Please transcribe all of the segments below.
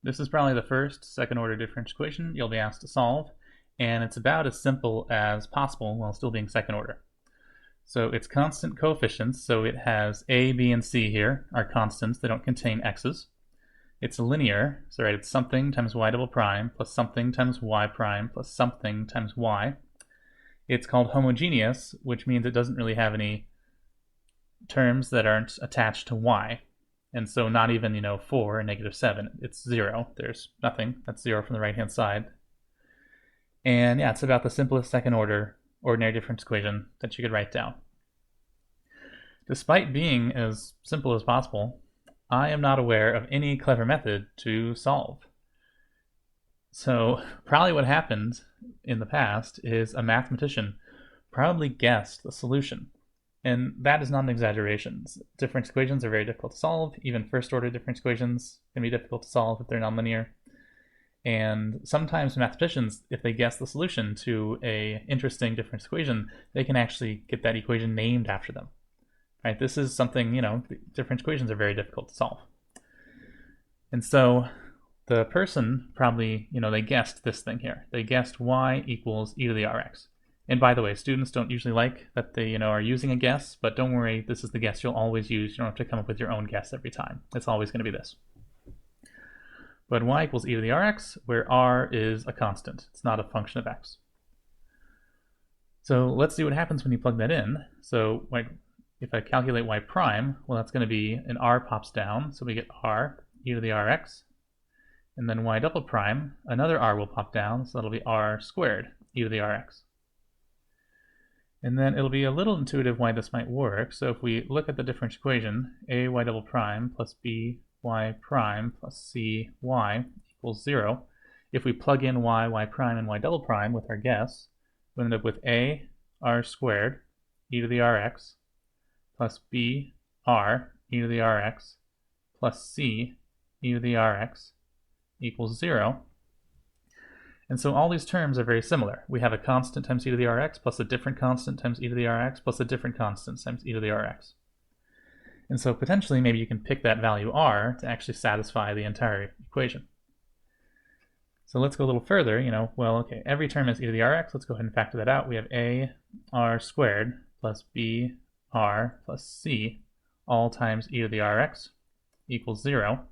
This is probably the first second-order differential equation you'll be asked to solve, and it's about as simple as possible while still being second order. So it's constant coefficients, so it has a, b, and c here are constants. They don't contain x's. It's linear, so right, it's something times y double prime plus something times y prime plus something times y. It's called homogeneous, which means it doesn't really have any terms that aren't attached to y. And so not even, 4 and -7. It's 0. There's nothing. That's 0 from the right-hand side. And yeah, it's about the simplest second-order ordinary difference equation that you could write down. Despite being as simple as possible, I am not aware of any clever method to solve. So probably what happened in the past is a mathematician probably guessed the solution. And that is not an exaggeration. Difference equations are very difficult to solve. Even first-order difference equations can be difficult to solve if they're nonlinear. And sometimes mathematicians, if they guess the solution to an interesting difference equation, they can actually get that equation named after them. Right? This is something, difference equations are very difficult to solve. And so the person probably, they guessed this thing here. They guessed y equals e to the rx. And by the way, students don't usually like that they, are using a guess, but don't worry, this is the guess you'll always use. You don't have to come up with your own guess every time. It's always going to be this. But y equals e to the rx, where r is a constant. It's not a function of x. So let's see what happens when you plug that in. So if I calculate y prime, well, that's going to be an r pops down, so we get r e to the rx. And then y double prime, another r will pop down, so that'll be r squared e to the rx. And then it'll be a little intuitive why this might work. So if we look at the differential equation, a y double prime plus b y prime plus c y equals 0. If we plug in y prime, and y double prime with our guess, we end up with a r squared e to the rx plus b r e to the rx plus c e to the rx equals 0. And so all these terms are very similar. We have a constant times e to the rx plus a different constant times e to the rx plus a different constant times e to the rx. And so potentially maybe you can pick that value r to actually satisfy the entire equation. So let's go a little further, okay, every term is e to the rx. Let's go ahead and factor that out. We have a r squared plus b r plus c all times e to the rx equals 0.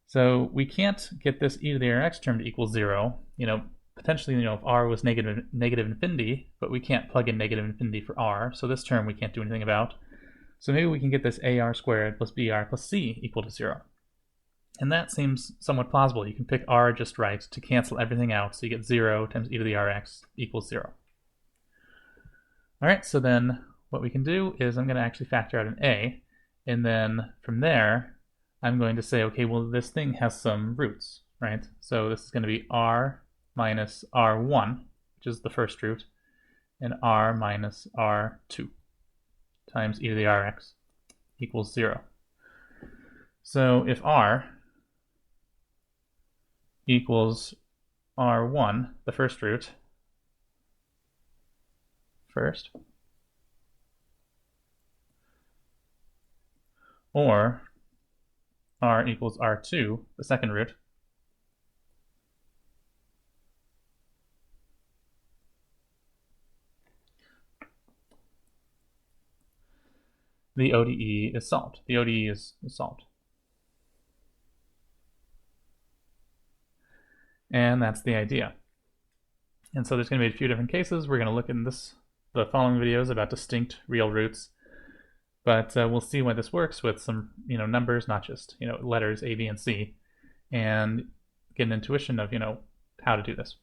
So we can't get this e to the rx term to equal 0. Potentially, if r was negative infinity, but we can't plug in negative infinity for r, so this term we can't do anything about. So maybe we can get this ar squared plus br plus c equal to 0. And that seems somewhat plausible. You can pick r just right to cancel everything out, so you get 0 times e to the rx equals 0. All right, so then what we can do is I'm going to actually factor out an a, and then from there, I'm going to say, okay, well, this thing has some roots, right? So this is going to be r minus r1, which is the first root, and r minus r2 times e to the rx equals 0. So if r equals r1, the first root, first, or r equals r2, the second root, the ODE is solved. The ODE is solved. And that's the idea. And so there's going to be a few different cases. We're going to look in the following videos about distinct real roots. But we'll see why this works with some numbers, not just letters A, B, and C, and get an intuition of how to do this.